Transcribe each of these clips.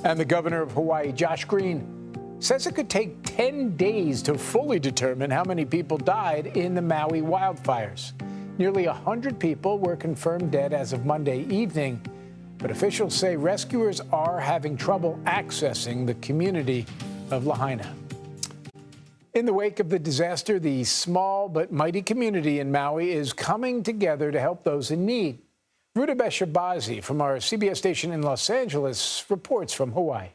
And the governor of Hawaii, Josh Green, says it could take 10 days to fully determine how many people died in the Maui wildfires. Nearly 100 people were confirmed dead as of Monday evening, but officials say rescuers are having trouble accessing the community of Lahaina. In the wake of the disaster, the small but mighty community in Maui is coming together to help those in need. Rudabeh Shahbazi from our CBS station in Los Angeles reports from Hawaii.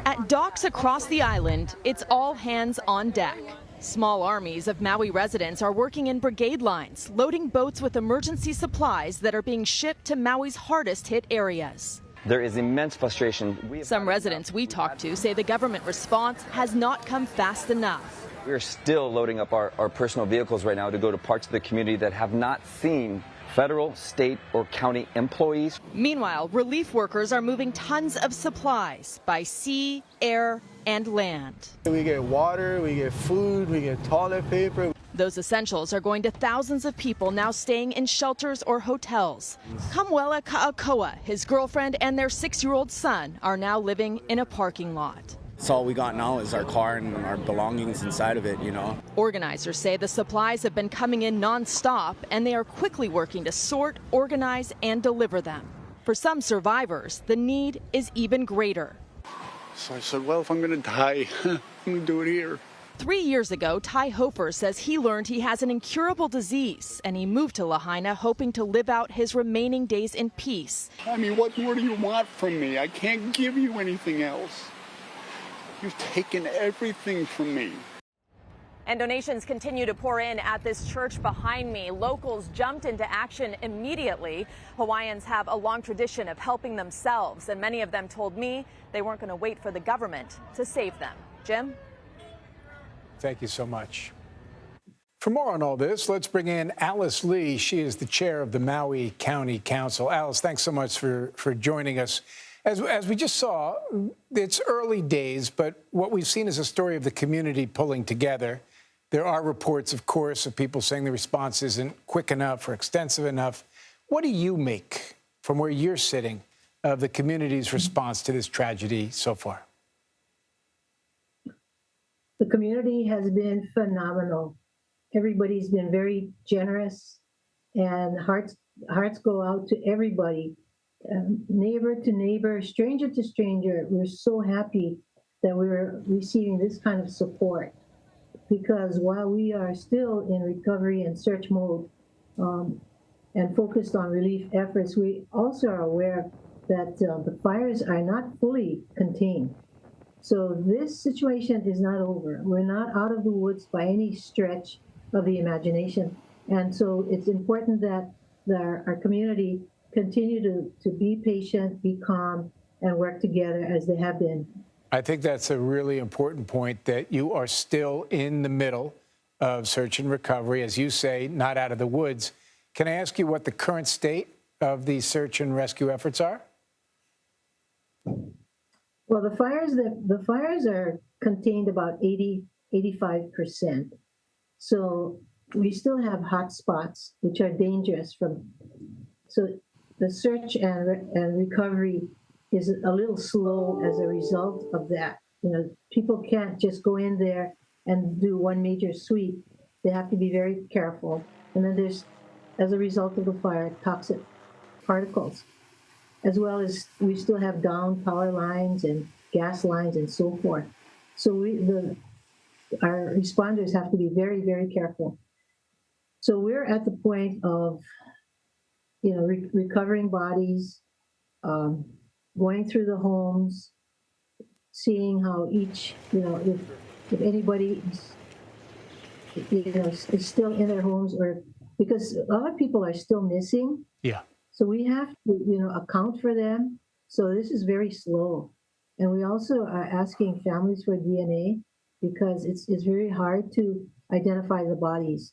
At docks across the island, it's all hands on deck. Small armies of Maui residents are working in brigade lines, loading boats with emergency supplies that are being shipped to Maui's hardest hit areas. There is immense frustration. Some residents we talked to say the government response has not come fast enough. We're still loading up our personal vehicles right now to go to parts of the community that have not seen federal, state, or county employees. Meanwhile, relief workers are moving tons of supplies by sea, air, and land. We get water, we get food, we get toilet paper. Those essentials are going to thousands of people now staying in shelters or hotels. Kamuela Ka'akoa, his girlfriend, and their 6-year-old son are now living in a parking lot. That's all we got now is our car and our belongings inside of it, you know. Organizers say the supplies have been coming in nonstop, and they are quickly working to sort, organize, and deliver them. For some survivors, the need is even greater. So I said, well, if I'm going to die, I'm going to do it here. 3 years ago, Ty Hofer says he learned he has an incurable disease, and he moved to Lahaina hoping to live out his remaining days in peace. I mean, what more do you want from me? I can't give you anything else. You've taken everything from me. And donations continue to pour in at this church behind me. Locals jumped into action immediately. Hawaiians have a long tradition of helping themselves, and many of them told me they weren't going to wait for the government to save them. Jim? Thank you so much. For more on all this, let's bring in Alice Lee. She is the chair of the Maui County Council. Alice, thanks so much for joining us. As we just saw, it's early days, but what we've seen is a story of the community pulling together. There are reports, of course, of people saying the response isn't quick enough or extensive enough. What do you make, from where you're sitting, of the community's response to this tragedy so far? The community has been phenomenal. Everybody's been very generous, and hearts go out to everybody. Neighbor to neighbor, stranger to stranger. We're so happy that we're receiving this kind of support, because while we are still in recovery and search mode and focused on relief efforts, we also are aware that the fires are not fully contained. So this situation is not over. We're not out of the woods by any stretch of the imagination. And so it's important that our community continue to be patient, be calm, and work together as they have been. I think that's a really important point, that you are still in the middle of search and recovery, as you say, not out of the woods. Can I ask you what the current state of the search and rescue efforts are? Well, the fires are contained about 85%. So we still have hot spots, which are dangerous so the search and recovery is a little slow as a result of that. You know, people can't just go in there and do one major sweep. They have to be very careful. And then there's, as a result of the fire, toxic particles, as well as we still have downed power lines and gas lines and so forth. So our responders have to be very, very careful. So we're at the point of, you know, recovering bodies, going through the homes, seeing how each, you know, if anybody is still in their homes, or because a lot of people are still missing. Yeah. So we have to, you know, account for them. So this is very slow. And we also are asking families for DNA, because it's very hard to identify the bodies.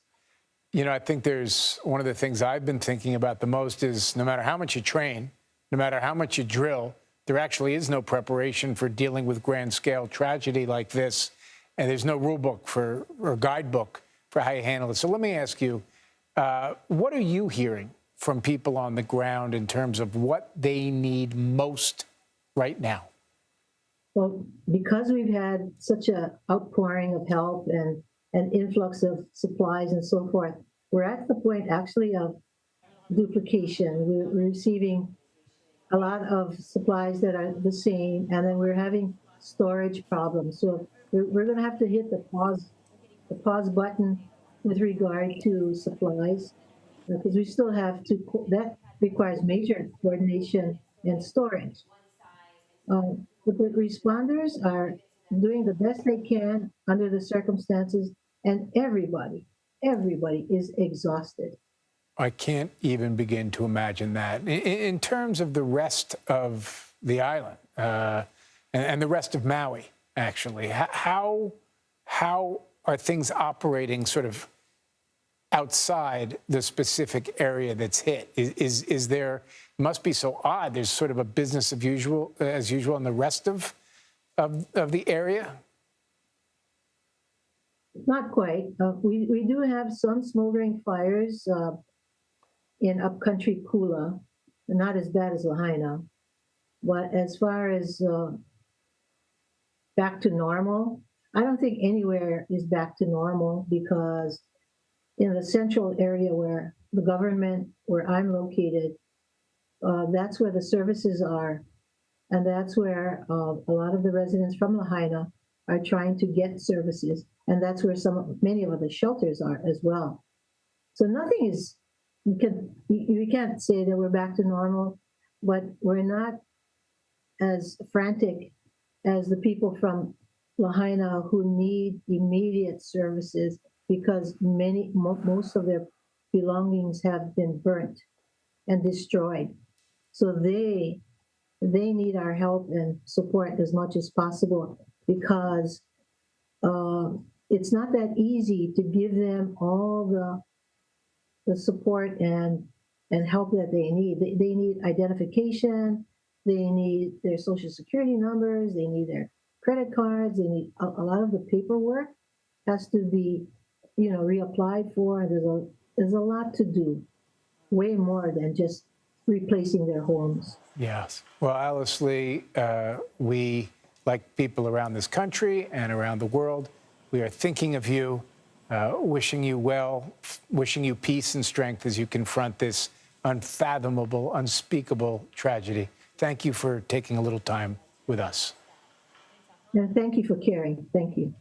You know, I think there's one of the things I've been thinking about the most is, no matter how much you train, no matter how much you drill, there actually is no preparation for dealing with grand scale tragedy like this. And there's no rule book or guidebook for how you handle it. So let me ask you, what are you hearing from people on the ground in terms of what they need most right now? Well, because we've had such a outpouring of help and an influx of supplies and so forth, we're at the point actually of duplication. We're receiving a lot of supplies that are the same, and then we're having storage problems. So we're going to have to hit the pause button with regard to supplies, because we still have to, that requires major coordination and storage. But the responders are doing the best they can under the circumstances, and everybody is exhausted. I can't even begin to imagine that. In terms of the rest of the island and the rest of Maui, actually, how are things operating sort of outside the specific area that's hit? Is there, must be so odd, there's sort of a business as usual in the rest of the area? Not quite. We do have some smoldering fires in upcountry Kula, not as bad as Lahaina. But as far as back to normal, I don't think anywhere is back to normal, because in the central area where the government, where I'm located, that's where the services are. And that's where a lot of the residents from Lahaina are trying to get services. And that's where many of the shelters are as well. So nothing is, we can't say that we're back to normal, but we're not as frantic as the people from Lahaina who need immediate services, because most of their belongings have been burnt and destroyed. So they need our help and support as much as possible, because it's not that easy to give them all the support and help that they need. They need identification, they need their social security numbers, they need their credit cards, they need a lot of the paperwork has to be, reapplied for. There's a lot to do, way more than just replacing their homes. Yes. Well, Alice Lee, we, like people around this country and around the world, we are thinking of you, wishing you well, wishing you peace and strength as you confront this unfathomable, unspeakable tragedy. Thank you for taking a little time with us. And thank you for caring. Thank you.